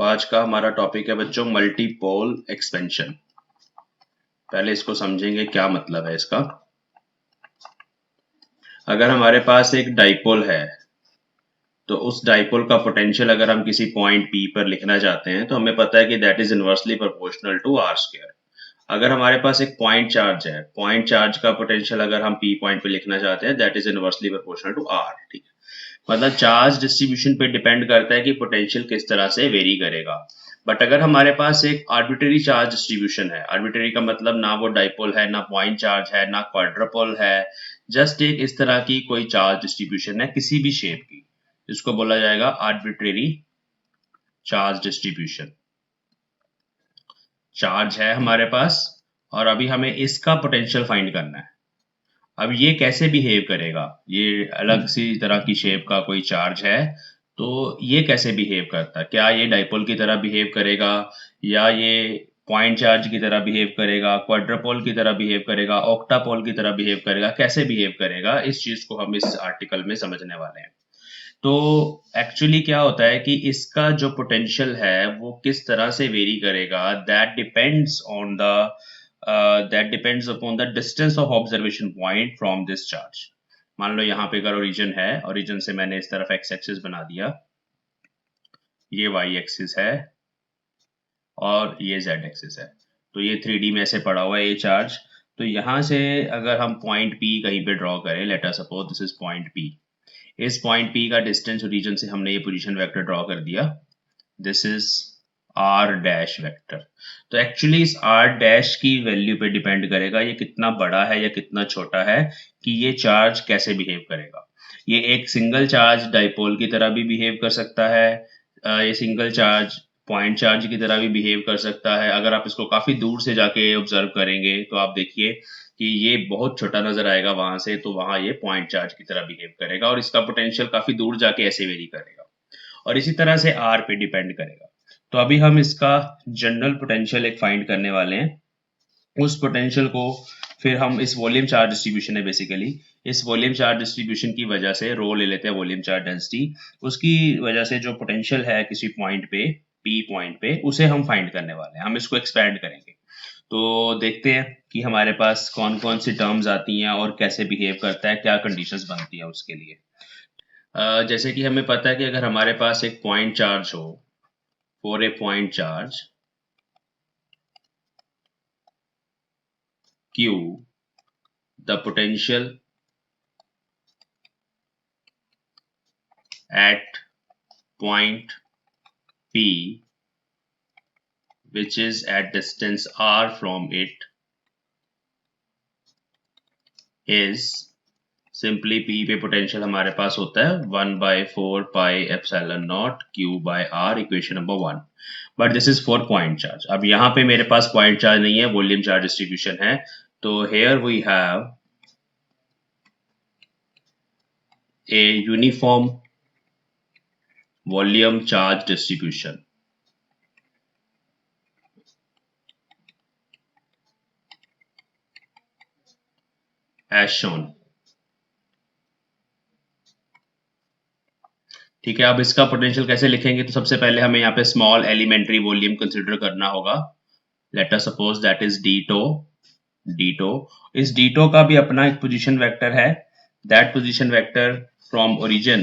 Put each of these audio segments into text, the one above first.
आज का हमारा टॉपिक है बच्चों मल्टीपोल एक्सपेंशन। पहले इसको समझेंगे क्या मतलब है इसका। अगर हमारे पास एक डाइपोल है तो उस डाइपोल का पोटेंशियल अगर हम किसी पॉइंट P पर लिखना चाहते हैं तो हमें पता है कि that is inversely proportional to are square. अगर हमारे पास एक पॉइंट चार्ज है, पॉइंट चार्ज का पोटेंशियल अगर हम P पॉइंट पे लिखना चाहते हैं that is inversely proportional to r. ठीक है, मतलब चार्ज डिस्ट्रीब्यूशन पे डिपेंड करता है कि पोटेंशियल किस तरह से वेरी करेगा। बट अगर हमारे पास एक आर्बिट्रेरी चार्ज डिस्ट्रीब्यूशन है, आर्बिट्रेरी का मतलब ना वो डाइपोल है, ना पॉइंट चार्ज है, ना क्वाड्रपोल है, जस्ट एक इस तरह की कोई चार्ज डिस्ट्रीब्यूशन है किसी भी शेप की, इसको बोला जाएगा आर्बिट्रेरी चार्ज डिस्ट्रीब्यूशन। चार्ज है हमारे पास और अभी हमें इसका पोटेंशियल फाइंड करना है। अब ये कैसे बिहेव करेगा, ये अलग सी तरह की शेप का कोई चार्ज है तो ये कैसे बिहेव करता है, क्या ये डाइपोल की तरह बिहेव करेगा या ये पॉइंट चार्ज की तरह बिहेव करेगा, क्वाड्रपोल की तरह बिहेव करेगा, ऑक्टापोल की तरह बिहेव करेगा, कैसे बिहेव करेगा, इस चीज को हम इस आर्टिकल में समझने वाले हैं। तो एक्चुअली क्या होता है कि इसका जो पोटेंशियल है वो किस तरह से वेरी करेगा, that depends upon the distance of observation point from this charge। मान लो यहाँ पे अगर ओरिजिन है, ओरिजिन से मैंने इस तरफ एक्स एक्सिस बना दिया, ये वाई एक्सिस है और ये जेड एक्सिस है, तो ये 3D में ऐसे पड़ा हुआ है ये चार्ज। तो यहाँ से अगर हम पॉइंट P कहीं पे ड्रॉ करें, let us suppose this is point P, इस पॉइंट P का डिस्टेंस ओरिजिन से हमने ये पोजीशन वेक्टर ड्रॉ कर दिया, this is r dash vector. तो एक्चुअली इस आर डैश की वैल्यू पे डिपेंड करेगा ये कितना बड़ा है या कितना छोटा है कि ये चार्ज कैसे बिहेव करेगा। ये एक सिंगल चार्ज डाइपोल की तरह भी बिहेव कर सकता है, ये सिंगल चार्ज पॉइंट चार्ज की तरह भी बिहेव कर सकता है। अगर आप इसको काफी दूर से जाके ऑब्जर्व करेंगे तो आप देखिए कि ये बहुत छोटा नजर आएगा वहां से, तो वहां ये पॉइंट चार्ज की तरह बिहेव करेगा और इसका पोटेंशियल काफी दूर जाके ऐसे वेरी करेगा। और इसी तरह से आर पे डिपेंड करेगा। तो अभी हम इसका जनरल पोटेंशियल एक फाइंड करने वाले हैं। उस पोटेंशियल को फिर हम इस वॉल्यूम चार्ज डिस्ट्रीब्यूशन है बेसिकली, इस वॉल्यूम चार्ज डिस्ट्रीब्यूशन की वजह से रो ले लेते हैं वॉल्यूम चार्ज डेंसिटी, उसकी वजह से जो पोटेंशियल है किसी पॉइंट पे P पॉइंट पे उसे हम फाइंड करने वाले हैं। हम इसको एक्सपैंड करेंगे तो देखते हैं कि हमारे पास कौन कौन सी टर्म्स आती हैं और कैसे बिहेव करता है, क्या कंडीशंस बनती है उसके लिए। जैसे कि हमें पता है कि अगर हमारे पास एक पॉइंट चार्ज हो, for a point charge Q, the potential at point P which is at distance r from it is simply P पे पोटेंशियल हमारे पास होता है 1/4 pi epsilon not Q by R, equation number 1। But this is for point charge. अब यहाँ पे मेरे पास point charge नहीं है, वॉल्यूम चार्ज डिस्ट्रीब्यूशन है, तो here we have a uniform volume charge distribution as shown। ठीक है, अब इसका पोटेंशियल कैसे लिखेंगे, तो सबसे पहले हमें यहाँ पे स्मॉल एलिमेंट्री वॉल्यूम कंसिडर करना होगा। Let us suppose that is d tau. D tau, इस डीटो का भी अपना एक पोजीशन वेक्टर है, that position vector from origin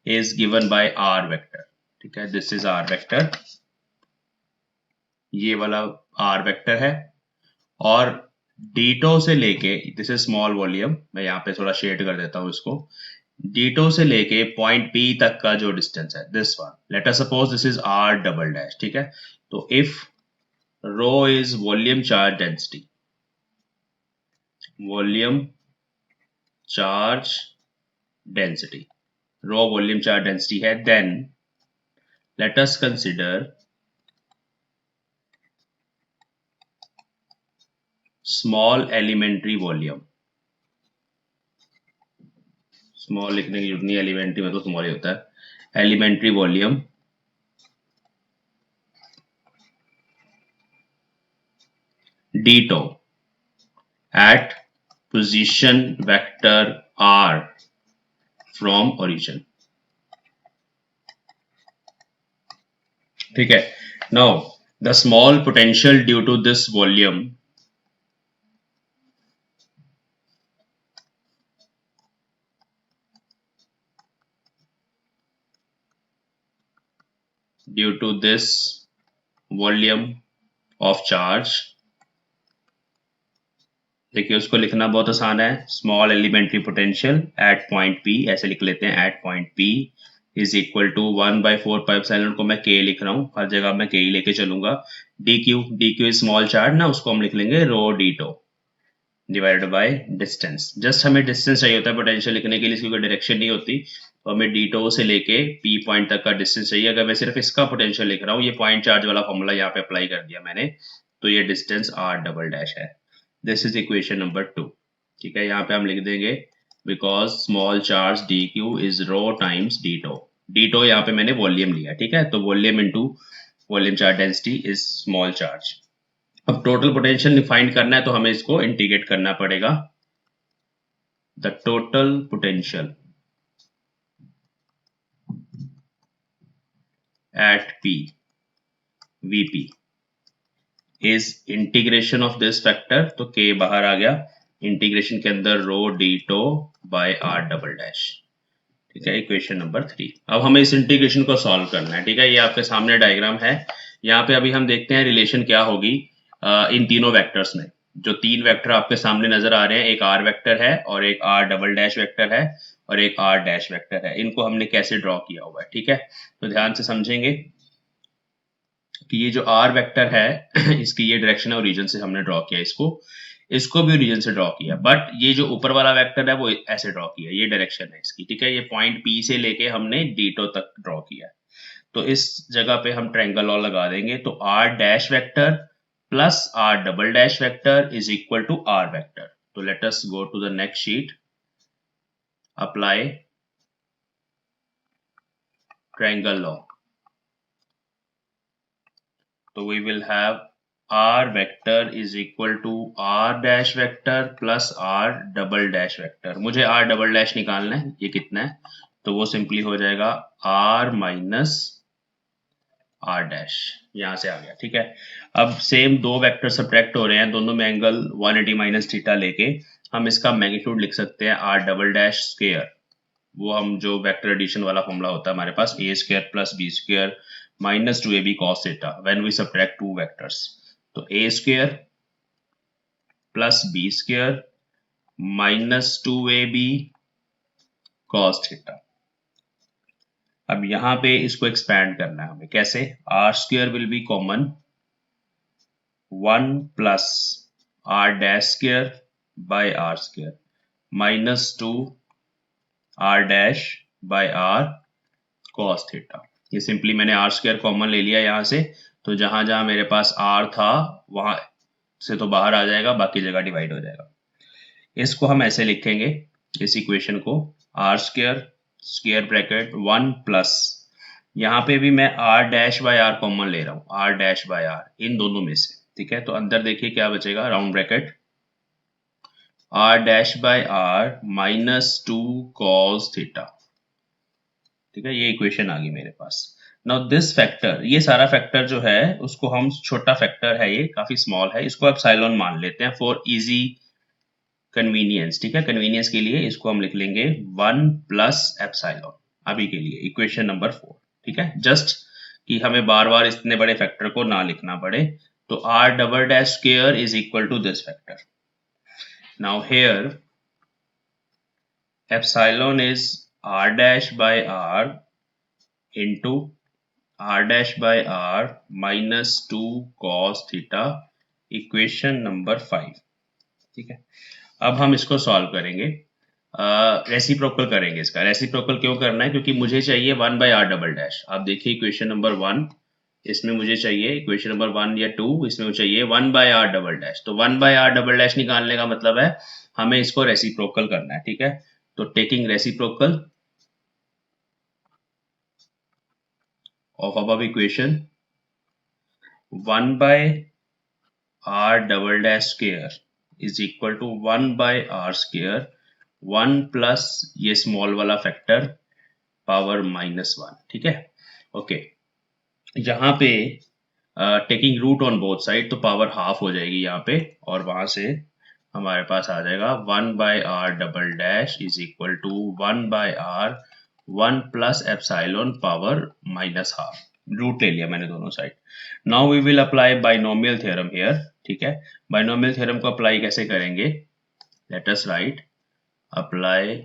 is given by r vector. ठीक है, दिस इज आर वेक्टर, ये वाला आर वेक्टर है। और डीटो से लेके, दिस इज स्मॉल वॉल्यूम, मैं यहाँ पे थोड़ा शेड कर देता हूँ इसको, डीटो से लेके पॉइंट P तक का जो डिस्टेंस है this one, let us suppose this is R double dash. ठीक है, तो if rho is volume charge density, volume charge density, rho volume charge density है, then let us consider small elementary volume. Small लिखने की जरूरत नहीं, elementary में तो स्मॉल ही होता है। Elementary volume d tau at position vector r from origin। ठीक है. Now the small potential due to this volume due to this volume of charge. देखिए उसको लिखना बहुत आसान है. Small elementary potential at point P, ऐसे लिख लेते हैं, at point P is equal to 1/4 pi epsilon को मैं K लिख रहा हूँ, हर जगह मैं K ही लेके चलूंगा. dq इज स्मॉल चार्ज ना, उसको हम लिख लेंगे rho d tau divided by distance. Just हमें डिस्टेंस चाहिए होता है पोटेंशियल लिखने के लिए, इसकी कोई डायरेक्शन नहीं होती, तो हमें डी टो से लेके P पॉइंट तक का डिस्टेंस चाहिए. अगर मैं सिर्फ इसका पोटेंशियल लिख रहा हूँ, ये पॉइंट चार्ज वाला फॉर्मूला यहाँ पे अप्लाई कर दिया मैंने, तो ये डिस्टेंस r डबल डैश है. This is equation number 2. ठीक है, यहाँ पे हम लिख देंगे because small charge d q is rho times d tau. D tau यहाँ पे मैंने वॉल्यूम लिया. ठीक है, तो volume into volume charge density is small charge. अब टोटल पोटेंशियल फाइंड करना है तो हमें इसको इंटीग्रेट करना पड़ेगा. The total potential at P Vp is integration of this factor, तो K बाहर आ गया, इंटीग्रेशन के अंदर rho d tau by R double dash. ठीक है, इक्वेशन नंबर 3. अब हमें इस इंटीग्रेशन को सॉल्व करना है. ठीक है, ये आपके सामने डायग्राम है. यहाँ पे अभी हम देखते हैं रिलेशन क्या होगी इन तीनों वेक्टर्स में. जो तीन वेक्टर आपके सामने नजर आ रहे हैं, एक R वेक्टर है और एक R डबल डैश वेक्टर है और एक R डैश वेक्टर है. इनको हमने कैसे ड्रॉ किया हुआ है. ठीक है, तो ध्यान से समझेंगे कि ये जो R वेक्टर है इसकी ये डायरेक्शन और रीजन से हमने ड्रॉ किया, इसको भी रीजन से ड्रॉ किया, बट ये जो ऊपर वाला वेक्टर है वो ऐसे ड्रॉ किया, ये डायरेक्शन है इसकी. ठीक है, ये पॉइंट P से लेके हमने D2 तक ड्रॉ किया. तो इस जगह पे हम ट्रायंगल लॉ लगा देंगे, तो R dash vector plus R double dash vector is equal to R vector. तो let us go to the next sheet. Apply triangle law. तो we will have R vector is equal to R dash vector plus R double dash vector. मुझे R double dash निकालना है, ये कितना है, तो वो सिंपली हो जाएगा R माइनस R डैश, यहां से आ गया. ठीक है, अब सेम दो वेक्टर सब्ट्रैक्ट हो रहे हैं, दोनों में एंगल 180 माइनस थीटा लेके हम इसका मैग्नीट्यूड लिख सकते हैं R डबल डैश स्क्वायर. वो हम जो वेक्टर एडिशन वाला फॉर्मूला होता है हमारे पास, a square plus b square minus 2ab cos theta when we subtract two vectors. तो a square plus b square minus 2ab cos theta. अब यहां पे इसको एक्सपैंड करना है हमें. कैसे? r square will be common, 1 plus r dash square by r square minus 2 r dash by r cos theta. ये सिंपली मैंने आर स्क्वायर कॉमन ले लिया यहाँ से, तो जहां जहां मेरे पास आर था वहां से तो बाहर आ जाएगा, बाकी जगह डिवाइड हो जाएगा. इसको हम ऐसे लिखेंगे, इस इक्वेशन को, r square square bracket 1 plus, यहाँ पे भी मैं r dash by r common ले रहा हूँ, आर डैश बाय आर इन दोनों में से. ठीक है, तो अंदर देखिए क्या बचेगा, round bracket r dash by r minus 2 cos theta. ठीक है, ये इक्वेशन आ गई मेरे पास. नाउ दिस फैक्टर, ये सारा फैक्टर जो है उसको हम, छोटा फैक्टर है ये, काफी स्मॉल है, इसको एप्सिलॉन मान लेते हैं फॉर इजी कन्वीनियंस. ठीक है, कन्वीनियंस के लिए इसको हम लिख लेंगे 1 प्लस एप्सिलॉन अभी के लिए, इक्वेशन नंबर 4. ठीक है, जस्ट कि हमें बार बार इतने बड़े फैक्टर को ना लिखना पड़े. तो r double dash square is equal to this factor. Now here epsilon is r dash by r into r dash by r minus 2 cos theta, equation number 5. ठीक है, अब हम इसको सॉल्व करेंगे, रेसिप्रोकल करेंगे. इसका रेसिप्रोकल क्यों करना है, क्योंकि मुझे चाहिए 1 बाय आर डबल डैश. आप देखिए इक्वेशन नंबर 1, इसमें मुझे चाहिए, इक्वेशन नंबर 1 या 2, इसमें मुझे चाहिए 1 बाय आर डबल डैश. तो 1 बाय आर डबल डैश निकालने का मतलब है हमें इसको रेसिप्रोकल करना है. ठीक है, तो taking reciprocal of above equation, 1 by r double dash square is equal to 1 by r square 1 plus ये स्मॉल वाला फैक्टर पावर -1. ठीक है, ओके. यहाँ पे taking root on both side तो पावर हाफ हो जाएगी यहाँ पे, और वहां से हमारे पास आ जाएगा 1/r double dash is equal to 1/r 1 plus epsilon power minus half. Root ले लिया मैंने दोनों साइड। Now we will apply binomial theorem here. ठीक है, बाइनोमियल थ्योरम को अप्लाई कैसे करेंगे? Let us write apply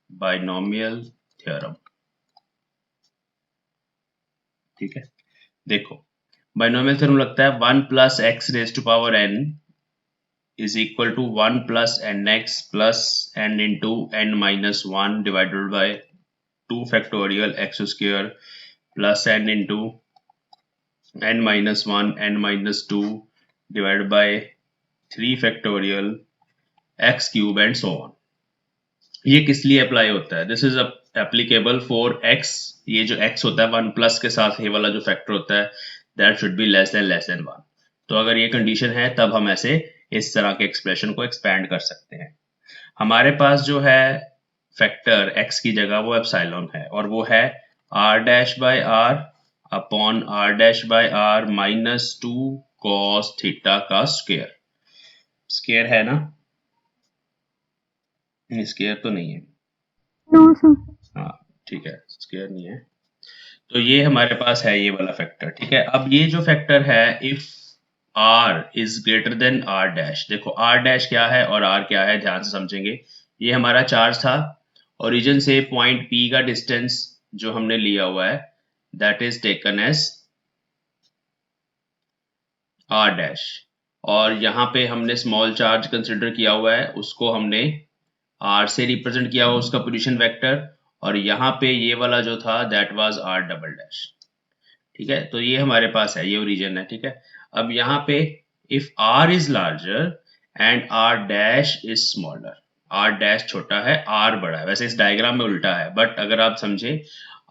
binomial theorem. ठीक है, देखो बाइनोमियल थ्योरम लगता है 1 plus x raise to power n is equal to 1 plus nx plus n into n minus 1 divided by 2 factorial x square plus n into n minus 1 n minus 2 divided by 3 factorial x cube and so on। ये किस लिए apply होता है? This is applicable for x। ये जो x होता है 1 plus के साथ ये वाला जो फैक्टर होता है that should be less than 1। तो अगर ये कंडीशन है तब हम ऐसे इस तरह के एक्सप्रेशन को एक्सपैंड कर सकते हैं। हमारे पास जो है फैक्टर x की जगह वो एप्सिलॉन है, और वो है r dash by r upon r dash by r minus 2 cos theta का स्क्वायर। स्क्वायर है ना? स्क्वायर तो नहीं है। No sir. हाँ ठीक है, स्क्वायर नहीं है। तो ये हमारे पास है ये वाला फैक्टर। ठीक है, अब ये जो फैक्टर है if r is greater than r dash, देखो r डैश क्या है और r क्या है ध्यान से समझेंगे। ये हमारा चार्ज था, ओरिजिन से पॉइंट P का डिस्टेंस जो हमने लिया हुआ है that is taken as r dash, और यहाँ पे हमने स्मॉल चार्ज कंसिडर किया हुआ है, उसको हमने r से रिप्रेजेंट किया हुआ उसका पोजीशन वेक्टर, और यहाँ पे ये वाला जो था that was r double dash. ठीक है, तो ये हमारे पास है, ये ओरिजिन है। ठीक है, अब यहाँ पे if r is larger and r dash is smaller, r dash छोटा है r बड़ा है, वैसे इस डायग्राम में उल्टा है बट अगर आप समझे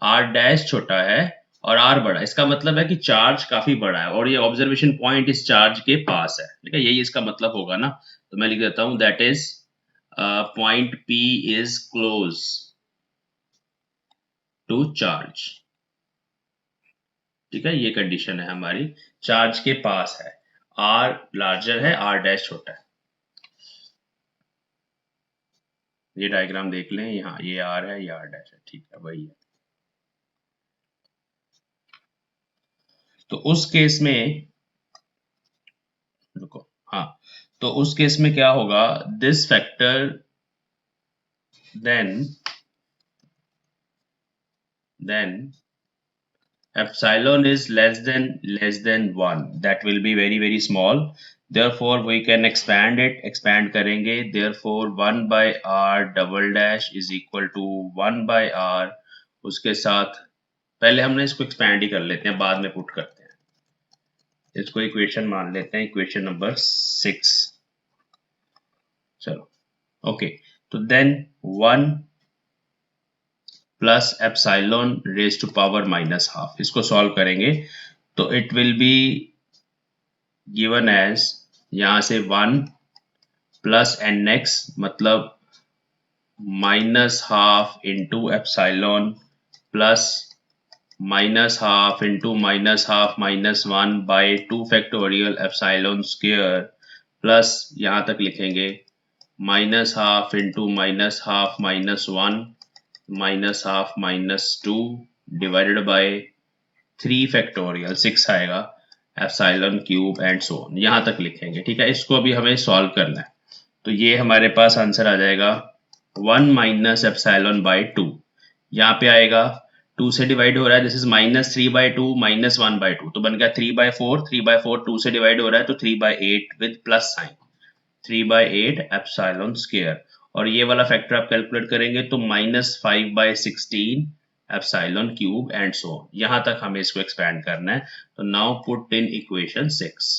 r डैश छोटा है और r बड़ा है, इसका मतलब है कि चार्ज काफी बड़ा है और ये ऑब्जर्वेशन पॉइंट इस चार्ज के पास है। ठीक है, यही इसका मतलब होगा ना। तो मैं लिख देता हूं that is point P is close to charge. ठीक है, ये कंडीशन है हमारी, चार्ज के पास है, r लार्जर है r डैश छोटा है। ये डायग्राम देख लें, यहाँ ये r है ये r डैश है। ठीक है, वही है। तो उस केस में रुको, हाँ, तो उस केस में क्या होगा, this factor then epsilon is less than 1, that will be very small, therefore we can expand करेंगे, therefore 1 by r double dash is equal to 1 by r, उसके साथ पहले हमने इसको एक्सपैंड ही कर लेते हैं, बाद में पुट करते हैं, इसको इक्वेशन मान लेते हैं, इक्वेशन नंबर 6। चलो ओके, तो then 1 plus epsilon raise to power minus half, इसको सॉल्व करेंगे तो it will be given as, यहां से 1 प्लस एन एक्स मतलब minus half into epsilon plus minus half into minus half minus 1 by 2 factorial epsilon square plus यहां तक लिखेंगे minus half into minus half minus 1 minus half minus 2 divided by 3 factorial 6 आएगा epsilon cube and so on, यहां तक लिखेंगे। ठीक है, इसको अभी हमें सॉल्व करना है, तो ये हमारे पास आंसर आ जाएगा 1 माइनस एप्सिलॉन बाय 2, यहाँ पे आएगा 2 से डिवाइड हो रहा है, दिस इज माइनस 3/2 माइनस 1/2, तो बन गया 3/4, 3/4 2 से डिवाइड हो रहा है तो 3/8 with plus sign, 3/8 epsilon square, और ये वाला फैक्टर आप कैलकुलेट करेंगे तो -5/16 epsilon cube and so on, यहां तक हमें इसको एक्सपैंड करना है। तो नाउ पुट इन इक्वेशन 6,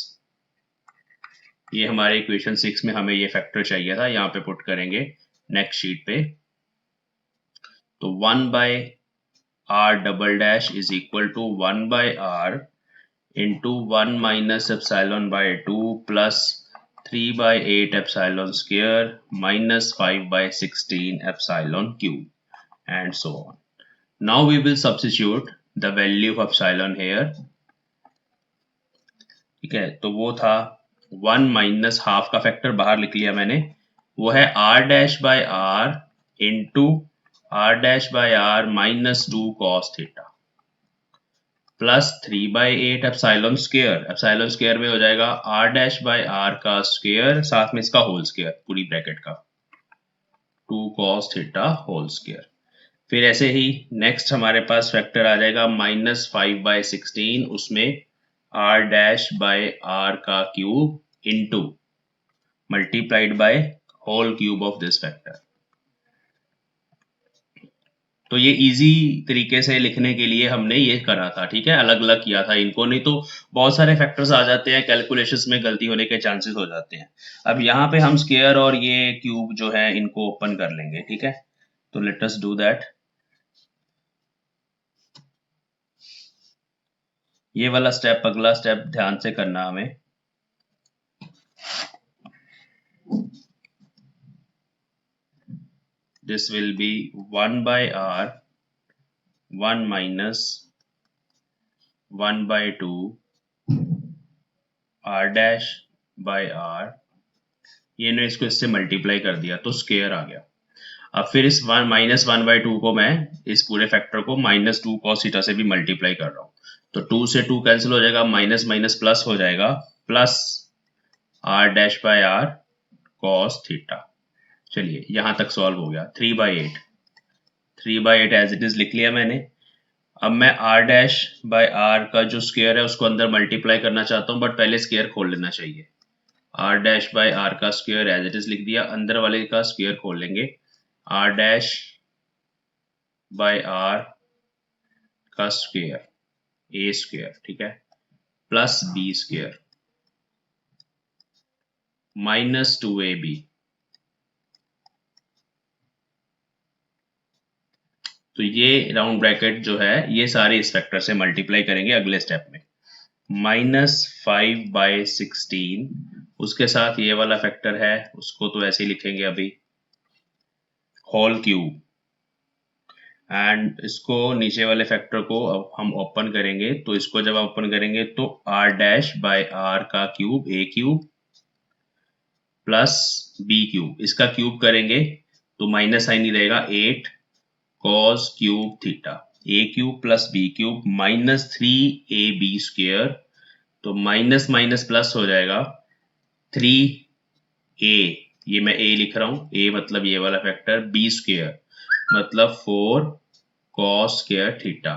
ये हमारे इक्वेशन 6 में हमें ये फैक्टर चाहिए था, यहाँ पे पुट करेंगे नेक्स्ट शीट पे। तो 1 by r double dash is equal to 1 by r into 1 minus epsilon by 2 plus 3/8 epsilon square minus 5/16 epsilon cube and so on. Now we will substitute the value of epsilon here, ठीक है। तो वो था 1 minus half का factor बाहर लिख लिया मैंने, वो है r dash by r into r dash by r minus 2 cos theta plus 3/8 epsilon square, epsilon square में हो जाएगा आर डैश बाय आर का स्क्वायर साथ में इसका होल स्क्वायर पूरी ब्रैकेट का 2 cos थीटा होल स्क्वायर। फिर ऐसे ही नेक्स्ट हमारे पास फैक्टर आ जाएगा -5/16, उसमें आर डैश बाय आर का cube into multiplied by whole cube of this factor. तो ये इजी तरीके से लिखने के लिए हमने ये करा था, ठीक है, अलग अलग किया था इनको, नहीं तो बहुत सारे फैक्टर्स आ जाते हैं, कैलकुलेशंस में गलती होने के चांसेस हो जाते हैं। अब यहाँ पे हम स्क्वायर और ये क्यूब जो है इनको ओपन कर लेंगे, ठीक है। तो लेट अस डू दैट। ये वाला स्टेप, अगला स्टेप ध्यान से करना हमें। This will be 1 by r 1 minus 1 by 2 r dash by r, ये ने इसको इससे मल्टीप्लाई कर दिया तो स्क्वायर आ गया। अब फिर इस -1/2 को मैं इस पूरे फैक्टर को -2 cos थीटा से भी मल्टीप्लाई कर रहा हूँ, तो 2 से 2 कैंसिल हो जाएगा, माइनस माइनस प्लस हो जाएगा, plus r dash by r cos theta. चलिए यहाँ तक सॉल्व हो गया। 3/8 एज इट इज लिख लिया मैंने। अब मैं r डैश बाय r का जो स्क्वायर है उसको अंदर मल्टीप्लाई करना चाहता हूँ, बट पहले स्क्वायर खोल लेना चाहिए। r डैश बाय r का स्क्वायर एज इट इज लिख दिया, अंदर वाले का स्क्वायर खोल लेंगे। r डैश बाय r का स्क्वायर a स्क्वायर, ठीक है, plus b square minus 2ab, तो ये राउंड ब्रैकेट जो है ये सारे इस फैक्टर से मल्टीप्लाई करेंगे अगले स्टेप में। -5/16, उसके साथ ये वाला फैक्टर है उसको तो ऐसे ही लिखेंगे अभी, होल क्यूब, एंड इसको नीचे वाले फैक्टर को अब हम ओपन करेंगे, तो इसको जब ओपन करेंगे तो r डैश बाय r का cube a cube plus b cube, इसका क्यूब करेंगे तो माइनस साइन ही रहेगा, 8 cos cube theta, a cube plus b cube minus 3ab square, तो माइनस माइनस प्लस हो जाएगा 3a, ये मैं a लिख रहा हूँ, a मतलब ये वाला फैक्टर, b स्क्वायर मतलब 4 cos square theta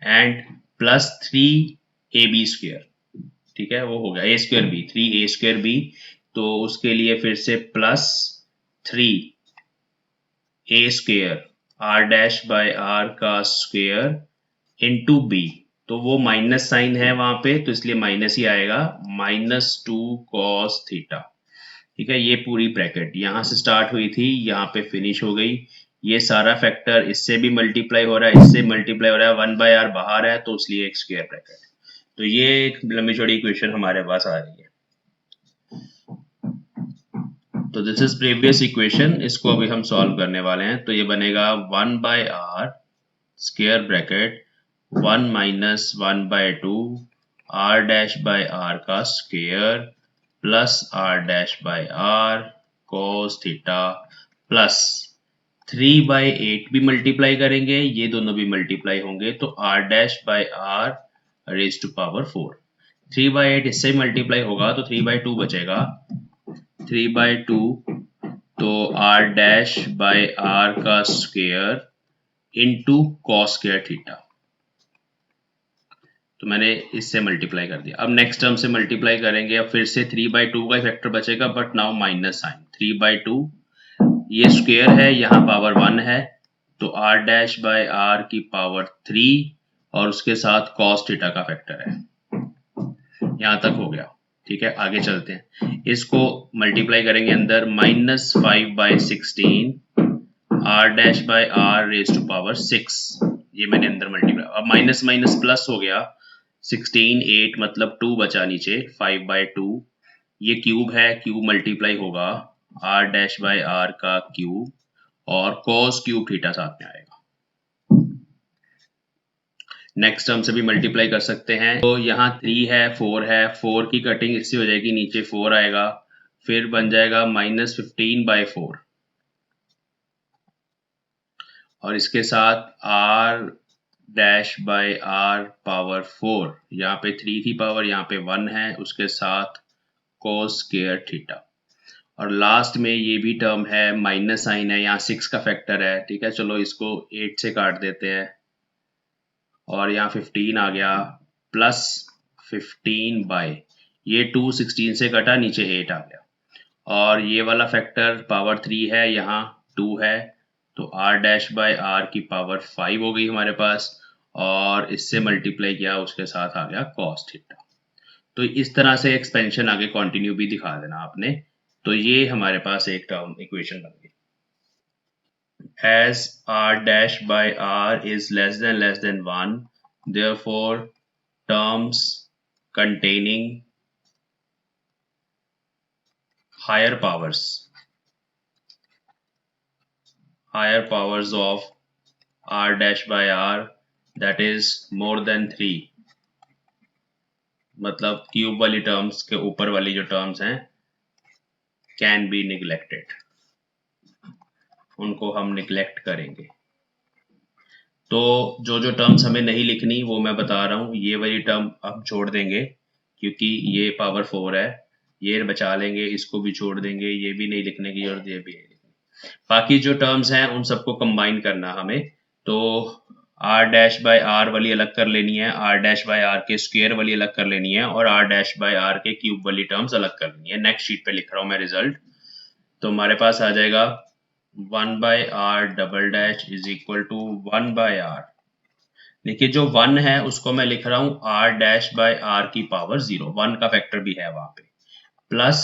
and plus 3ab square, ठीक है, वो हो गया a square b, 3a square b, तो उसके लिए फिर से plus 3a square r dash by r का स्क्वायर इनटू b, तो वो माइनस साइन है वहां पे तो इसलिए माइनस ही आएगा, -2 cos थीटा, ठीक है। ये पूरी ब्रैकेट यहाँ से स्टार्ट हुई थी, यहाँ पे फिनिश हो गई। ये सारा फैक्टर इससे भी मल्टीप्लाई हो रहा है, इससे मल्टीप्लाई हो रहा है, 1/r बाहर है तो इसलिए एक स्क्वायर ब्रैकेट। तो ये एक लंबी चौड़ी इक्वेशन हमारे पास आ रही है। तो दिस इज प्रीवियस इक्वेशन, इसको अभी हम सॉल्व करने वाले हैं। तो ये बनेगा 1/r square bracket 1 minus 1/2 r dash by r का square plus r dash by r cos theta plus 3/8 भी मल्टीप्लाई करेंगे, ये दोनों भी मल्टीप्लाई होंगे तो r dash by r raise to power 4, 3/8 इससे मल्टीप्लाई होगा तो 3/2 बचेगा, 3/2 तो r डैश बाय r का square into cos square theta, तो मैंने इससे मल्टीप्लाई कर दिया। अब नेक्स्ट टर्म से मल्टीप्लाई करेंगे, अब फिर से 3/2 का फैक्टर बचेगा बट नाउ माइनस साइन, 3/2 ये स्क्वायर है, यहाँ पावर 1 है तो r डैश बाय r की पावर 3 और उसके साथ cos थीटा का फैक्टर है, यहाँ तक हो गया, ठीक है। आगे चलते हैं, इसको मल्टीप्लाई करेंगे अंदर, -5/16 r dash by r raise to power 6, ये मैंने अंदर मल्टीप्लाई, अब माइनस माइनस प्लस हो गया, 16 8 मतलब 2 बचा नीचे, 5/2 ये क्यूब है, क्यूब मल्टीप्लाई होगा r डैश बाय r का क्यूब और cos क्यूब थीटा साथ में आएगा। नेक्स्ट टर्म से भी मल्टीप्लाई कर सकते हैं। तो यहाँ 3 है, 4 है, 4 की कटिंग इससे हो जाएगी, नीचे 4 आएगा, फिर बन जाएगा -15/4 और इसके साथ r dash by r power 4, यहाँ पे 3 थी पावर, यहाँ पे 1 है, उसके साथ cos स्क्वायर थीटा। और लास्ट में ये भी टर्म है, माइनस साइन है, यहाँ 6 का फैक्टर है, ठीक है, चलो इसको 8 से काट देते हैं और यहाँ 15 आ गया, प्लस 15 बाय ये 2 16 से कटा, नीचे 8 आ गया, और ये वाला फैक्टर पावर 3 है, यहाँ 2 है, तो r डैश बाय r की पावर 5 हो गई हमारे पास, और इससे मल्टीप्लाई किया, उसके साथ आ गया cos थीटा। तो इस तरह से एक्सपेंशन आगे कंटिन्यू भी दिखा देना आपने। तो ये हमारे पास एक टर्म इक्वेशन बन गई। As r dash by r is less than 1, therefore terms containing higher powers of r dash by r, that is more than 3, मतलब क्यूब वाली टर्म्स के ऊपर वाली जो टर्म्स हैं, कैन बी निग्लेक्टेड, उनको हम निग्लेक्ट करेंगे। तो जो जो टर्म्स हमें नहीं लिखनी वो मैं बता रहा हूँ, ये वाली टर्म अब छोड़ देंगे क्योंकि ये पावर 4 है, ये बचा लेंगे, इसको भी छोड़ देंगे, ये भी नहीं लिखने की और ये भी नहीं लिखने। बाकी जो टर्म्स हैं उन सबको कंबाइन करना हमें, तो r डैश बाय r वाली अलग कर लेनी है, r डैश बाय r के स्क्वायर वाली अलग कर लेनी है, और r डैश बाय r के क्यूब वाली टर्म्स अलग कर लेनी है। नेक्स्ट शीट पे लिख रहा हूँ मैं रिजल्ट, तो हमारे पास आ जाएगा 1/r double dash is equal to 1/r। देखिए जो 1 है उसको मैं लिख रहा हूँ r डैश बाय r की पावर 0, 1 का फैक्टर भी है वहां पे, plus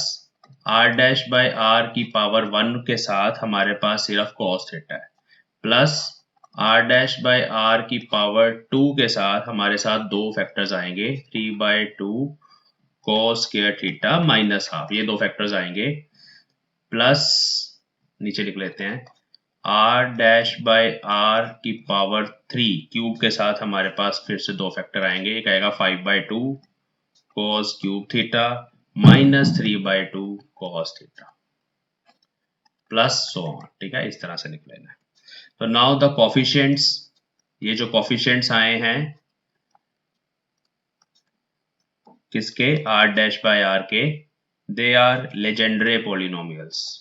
r dash by r की पावर 1 के साथ हमारे पास सिर्फ cos थीटा है, plus r dash by r की पावर 2 के साथ हमारे साथ दो फैक्टर्स आएंगे, 3/2 cos square theta minus half, ये दो फैक्टर्स आएंगे, प्लस नीचे लिख लेते हैं r डैश बाय r की पावर 3 क्यूब के साथ हमारे पास फिर से दो फैक्टर आएंगे, एक आएगा 5/2 cos cube theta minus 3/2 cos theta plus so on, ठीक है, इस तरह से लिख लेना है। तो नाउ द कोफिशिएंट्स, ये जो कोफिशिएंट्स आए हैं किसके, r डैश बाय r के, they are Legendre polynomials,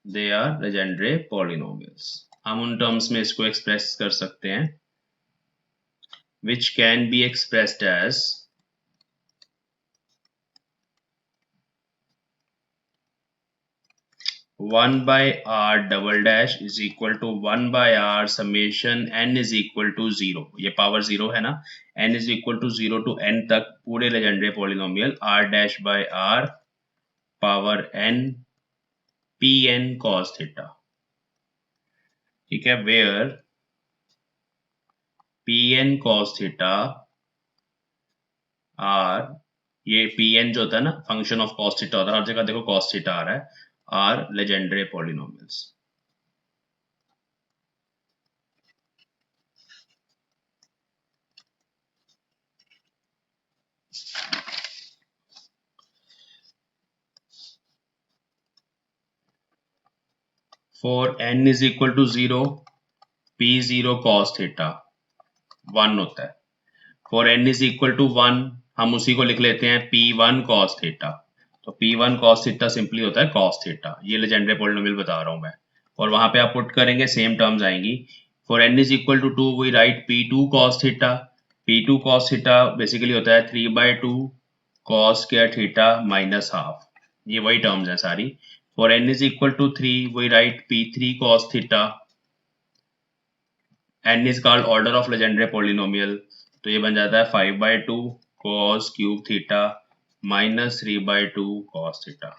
they are Legendre polynomials. हम उन टर्म्स में इसको एक्सप्रेस कर सकते हैं, which can be expressed as one by r double dash is equal to 1/r summation n is equal to 0, ये power 0 है ना, n is equal to 0 to n तक पूरे Legendre polynomial r dash by r power n pn cos theta, ठीक है, where pn cos theta r, ये pn जो होता है ना फंक्शन ऑफ cos थीटा होता है, हर जगह देखो cos थीटा आ रहा है, r Legendre polynomials. For n is equal to 0, p0 cos theta 1 होता है। For n is equal to 1 हम उसी को लिख लेते हैं p1 cos थीटा, तो p1 cos थीटा सिंपली होता है cos थीटा, ये लेजेंडरी पॉलिनोमियल बता रहा हूं मैं, और वहां पे आप पुट करेंगे सेम टर्म्स आएंगी। For n is equal to 2 we write p2 cos theta, p2 cos theta basically होता है 3/2 cos square theta minus half, ये वही टर्म्स हैं सारी। For n is equal to 3 we write p3 cos theta, n is called order of legendary polynomial, तो ये बन जाता है 5/2 cos cube theta minus 3/2 cos theta,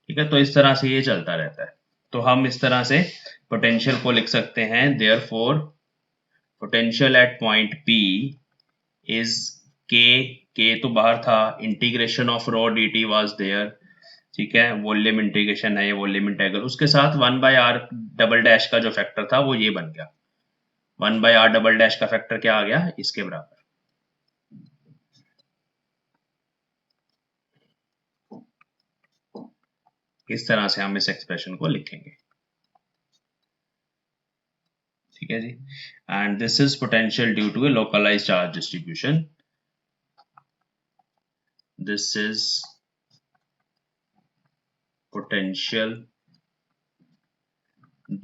ठीक है। तो इस तरह से ये चलता रहता है। तो हम इस तरह से पोटेंशियल को लिख सकते हैं, therefore potential at point P is k तो बाहर था, integration of rho dt was there, ठीक है, वॉल्यूम इंटीग्रेशन है ये, वॉल्यूम इंटीग्रल, उसके साथ 1/r डबल डैश का जो फैक्टर था वो ये बन गया, 1/r डबल डैश का फैक्टर क्या आ गया, इसके बराबर। इस तरह से हम इस एक्सप्रेशन को लिखेंगे, ठीक है जी। And this is potential due to a localized charge distribution. This is potential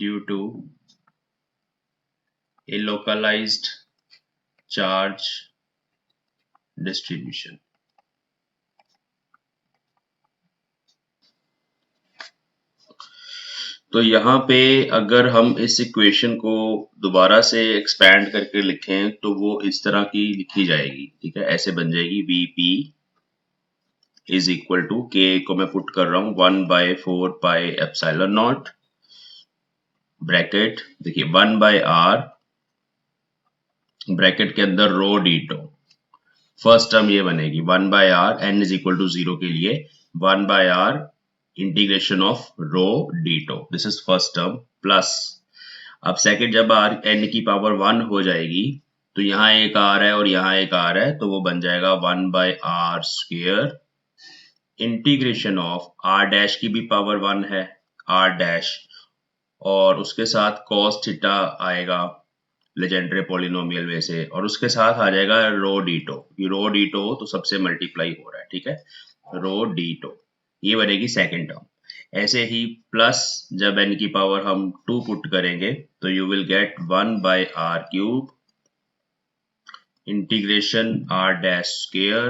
due to a localized charge distribution। तो यहाँ पे अगर हम इस इक्वेशन को दोबारा से एक्सपैंड करके लिखें तो वो इस तरह की लिखी जाएगी, ठीक है, ऐसे बन जाएगी Vp इज इक्वल टू के को मैं पुट कर रहा हूँ 1/4πε0 ब्रैकेट, देखिए 1/r ब्रैकेट के अंदर रो डीटो, फर्स्ट टर्म ये बनेगी 1/r n is equal to 0 के लिए 1/r integration of rho d tau, this is first term, plus अब सेकंड जब r n की पावर 1 हो जाएगी तो यहाँ एक r है और यहाँ एक r है तो वो बन जाएगा 1/r square integration of r dash की भी पावर 1 है r डैश और उसके साथ cos थीटा आएगा लेजेंड्रे पॉलिनोमियल में से और उसके साथ आ जाएगा रो डीटो, ये रो डीटो तो सबसे मल्टीप्लाई हो रहा है, ठीक है, रो डीटो ये बनेगी सेकंड टर्म। ऐसे ही प्लस जब n की पावर हम 2 पुट करेंगे तो you will get 1/r cube integration r dash square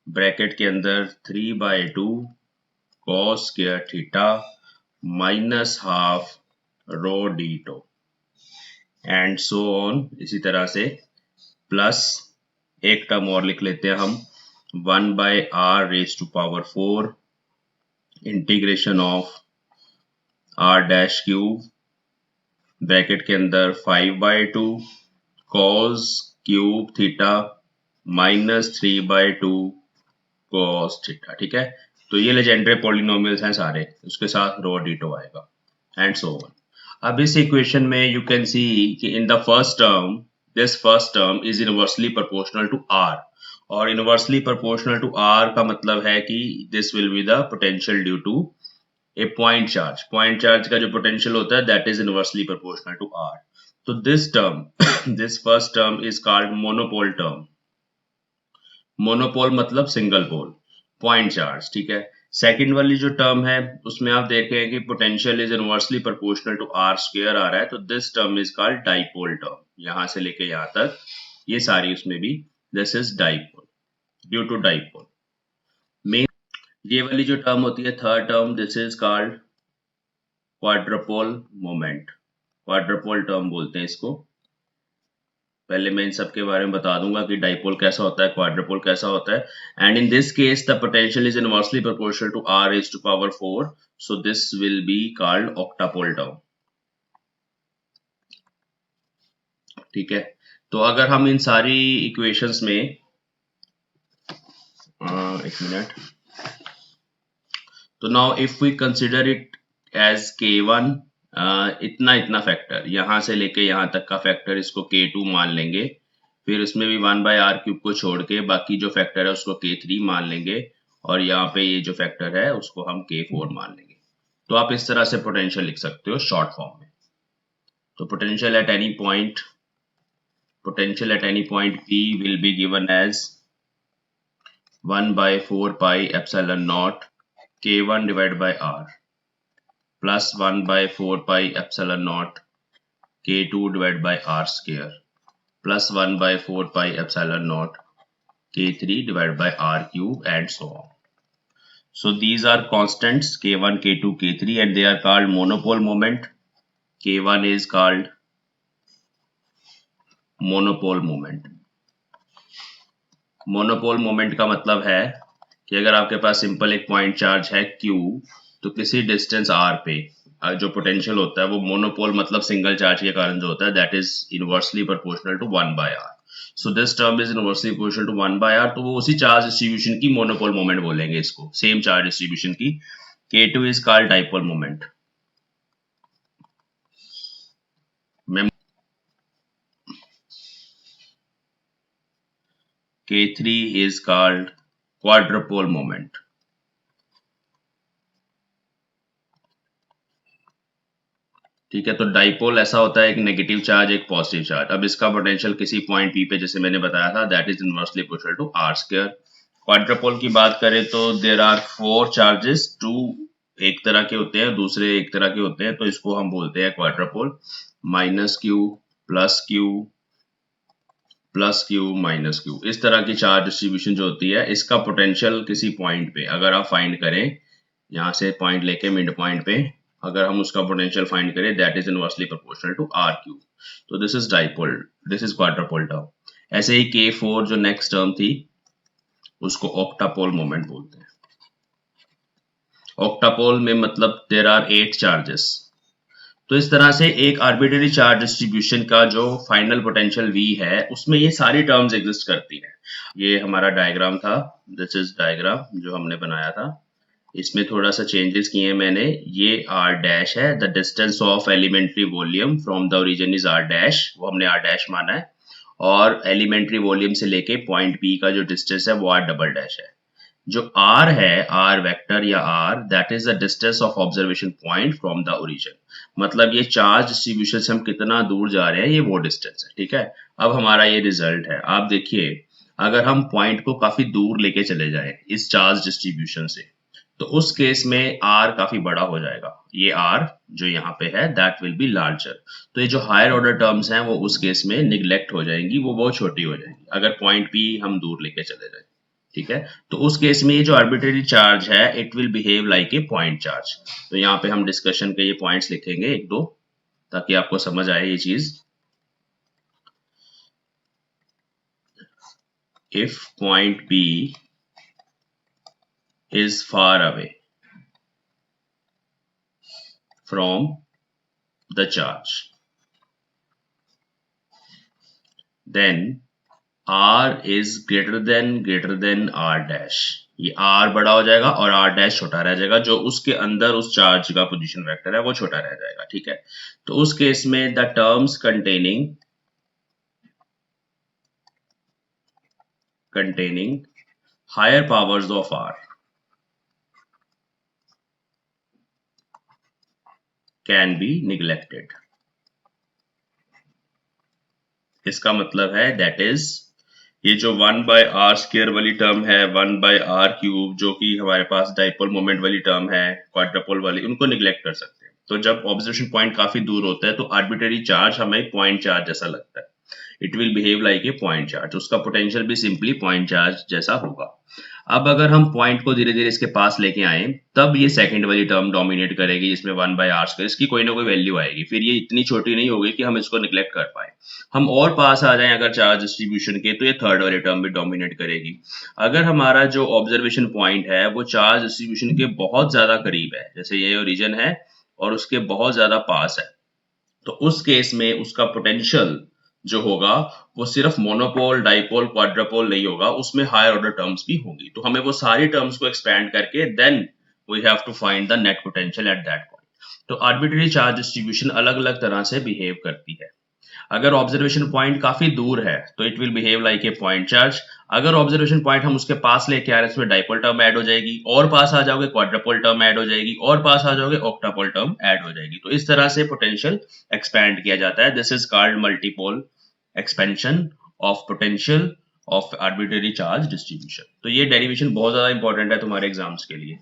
bracket के अंदर 3/2 cos square theta minus half rho ditto and so on, इसी तरह से प्लस एक टर्म और लिख लेते हैं हम 1/r raise to power 4 integration of r dash cube bracket के अंदर 5/2 cos cube theta minus 3/2 cos theta, ठीक है, तो ये लेजेंड्रे पॉलिनोमियल्स हैं सारे, उसके साथ रो डीटो आएगा एंड सो ऑन। अब इस इक्वेशन में यू कैन सी कि in the first term this first term is inversely proportional to r और इनवर्सली प्रोपोर्शनल टू r का मतलब है कि this will be the potential due to a point charge, point charge का जो potential होता है that is inversely proportional to r। तो this term this first term is called monopole term, monopole मतलब सिंगल पोल, पॉइंट चार्ज, ठीक है। Second वाली जो टर्म है उसमें आप देखें कि potential is inversely proportional to r square आ रहा है, तो this term is called dipole term, यहां से लेके यहां तक ये सारी उसमें भी this is dipole due to dipole. Main ये वाली जो टर्म होती है third term this is called quadrupole moment, quadrupole term बोलते हैं इसको। पहले मैं इन सब के बारे में बता दूंगा कि डाइपोल कैसा होता है, क्वाड्रपोल कैसा होता है। And in this case the potential is inversely proportional to r raised to power 4, so this will be called octupole term, ठीक है। तो अगर हम इन सारी इक्वेशंस में एक मिनट, तो now if we consider it as k1 इतना इतना फैक्टर यहां से लेके यहां तक का फैक्टर इसको k2 मान लेंगे, फिर उसमें भी 1/r क्यूब को छोड़ के बाकी जो फैक्टर है उसको k3 मान लेंगे और यहाँ पे ये जो फैक्टर है उसको हम k4 मान लेंगे। तो आप इस तरह से पोटेंशियल लिख सकते हो शॉर्ट फॉर्म में। तो potential at any point, potential at any point P will be given as 1/4πε0 K1 divided by R plus 1/4πε0 K2 divided by R square plus 1/4πε0 K3 divided by R cube and so on. So these are constants K1, K2, K3 and they are called monopole moment. K1 is called monopole moment. Monopole moment का मतलब है कि अगर आपके पास simple एक point charge है Q तो किसी डिस्टेंस R पे जो पोटेंशियल होता है वो मोनोपोल मतलब सिंगल चार्ज के कारण जो होता है that is inversely proportional to 1/r। So this term is inversely proportional to 1/r, तो वो उसी चार्ज डिस्ट्रीब्यूशन की मोनोपोल मोमेंट बोलेंगे इसको, सेम चार्ज डिस्ट्रीब्यूशन की। K2 is called dipole moment. K3 is called quadrupole moment. ठीक है, तो डाइपोल ऐसा होता है, एक नेगेटिव चार्ज एक पॉजिटिव चार्ज। अब इसका पोटेंशियल किसी पॉइंट पी पे जैसे मैंने बताया था that is inversely proportional to are square. Quadrupole की बात करें तो देयर आर 4 चार्जेस, 2 एक तरह के होते हैं, दूसरे एक तरह के होते हैं, तो इसको हम बोलते हैं quadrupole. Minus Q plus Q plus Q minus Q, इस तरह की चार्ज डिस्ट्रीब्यूशन जो होती है, इसका पोटेंशियल किसी पॉइंट पे अगर आप फाइंड करें, यहाँ से पॉइंट लेके मिड पॉइंट पे अगर हम उसका पोटेंशियल फाइंड करें that is inversely proportional to R cube. तो this is dipole, this is quadrupole term. ऐसे ही K4 जो नेक्स्ट टर्म थी उसको ऑक्टापोल मोमेंट बोलते हैं। ऑक्टापोल में मतलब देयर आर 8 चार्जेस। तो इस तरह से एक आर्बिट्रेरी चार्ज डिस्ट्रीब्यूशन का जो फाइनल पोटेंशियल V है उसमें ये सारी टर्म्स एग्जिस्ट करती है। ये हमारा डायग्राम था, दिस इज डायग्राम जो हमने बनाया था। इसमें थोड़ा सा चेंजेस किए हैं मैंने। ये r डैश है, the distance of elementary volume from the origin is r dash, वो हमने r डैश माना है। और एलिमेंट्री वॉल्यूम से लेके पॉइंट P का जो डिस्टेंस है वो r डबल डैश है। जो r है, r वेक्टर या r, that is the distance of observation point from the origin. मतलब ये चार्ज डिस्ट्रीब्यूशन से हम कितना दूर जा रहे हैं ये वो डिस्टेंस है। ठीक है, अब हमारा ये रिजल्ट है। आप देखिए अगर हम पॉइंट को काफी दूर लेके चले जाएं इस चार्ज डिस्ट्रीब्यूशन से, तो उस केस में r काफी बड़ा हो जाएगा। ये r जो यहाँ पे है दैट विल बी लार्जर। तो ये जो हायर ऑर्डर टर्म्स हैं वो उस केस में निग्लेक्ट हो जाएंगी, वो बहुत छोटी हो जाएंगी अगर पॉइंट P हम दूर लेके चले जाए। ठीक है, तो उस केस में ये जो आर्बिट्रेरी चार्ज है it will behave like a point charge. तो यहाँ पे हम डिस्कशन के ये पॉइंट्स लिखेंगे एक दो ताकि आपको समझ आए ये चीज। If point P is far away from the charge, then r is greater than r dash। ये r बड़ा हो जाएगा और r डैश छोटा रह जाएगा, जो उसके अंदर उस चार्ज का पोजीशन वेक्टर है वो छोटा रह जाएगा। ठीक है, तो उस केस में the terms containing higher powers of r can be neglected। इसका मतलब है दैट इज ये जो 1/r² वाली टर्म है, 1/r³ जो कि हमारे पास डाइपोल मोमेंट वाली टर्म है, क्वाड्रपोल वाली, उनको निग्लेक्ट कर सकते हैं। तो जब ऑब्जर्वेशन पॉइंट काफी दूर होता है तो आर्बिट्रेरी चार्ज हमें पॉइंट चार्ज जैसा लगता है, it will behave like a point charge. उसका पोटेंशियल भी सिंपली पॉइंट चार्ज जैसा होगा। अब अगर हम पॉइंट को धीरे धीरे इसके पास लेके आए तब ये सेकंड वाली टर्म डोमिनेट करेगी जिसमें 1/r², इसकी कोई ना कोई वैल्यू आएगी, फिर ये इतनी छोटी नहीं होगी कि हम इसको निग्लेक्ट कर पाए। हम और पास आ जाएं अगर चार्ज डिस्ट्रीब्यूशन के तो ये थर्ड वाली टर्म भी डोमिनेट करेगी। अगर हमारा जो ऑब्जर्वेशन पॉइंट है वो चार्ज डिस्ट्रीब्यूशन के बहुत ज्यादा करीब है, जैसे ये ओरिजिन है और उसके बहुत ज्यादा पास है, तो उस केस में उसका पोटेंशियल जो होगा वो सिर्फ मोनोपोल, डाइपोल, क्वाड्रपोल नहीं होगा, उसमें हायर ऑर्डर टर्म्स भी होंगी। तो हमें वो सारी टर्म्स को एक्सपैंड करके then we have to find the net potential at that point. तो आर्बिट्रेरी चार्ज डिस्ट्रीब्यूशन अलग अलग तरह से बिहेव करती है। अगर ऑब्जर्वेशन पॉइंट काफी दूर है तो it will behave like a point charge. अगर ऑब्जर्वेशन पॉइंट हम उसके पास लेके आ रहे हैं उसमें डाइपोल टर्म ऐड हो जाएगी, और पास आ जाओगे क्वाड्रपोल टर्म ऐड हो जाएगी, और पास आ जाओगे ऑक्टापोल टर्म ऐड हो जाएगी। तो इस तरह से पोटेंशियल एक्सपैंड किया जाता है। This is called multipole expansion of potential of arbitrary charge distribution. तो ये डेरिवेशन बहुत ज्यादा इंपॉर्टेंट है तुम्हारे एग्जाम्स के लिए।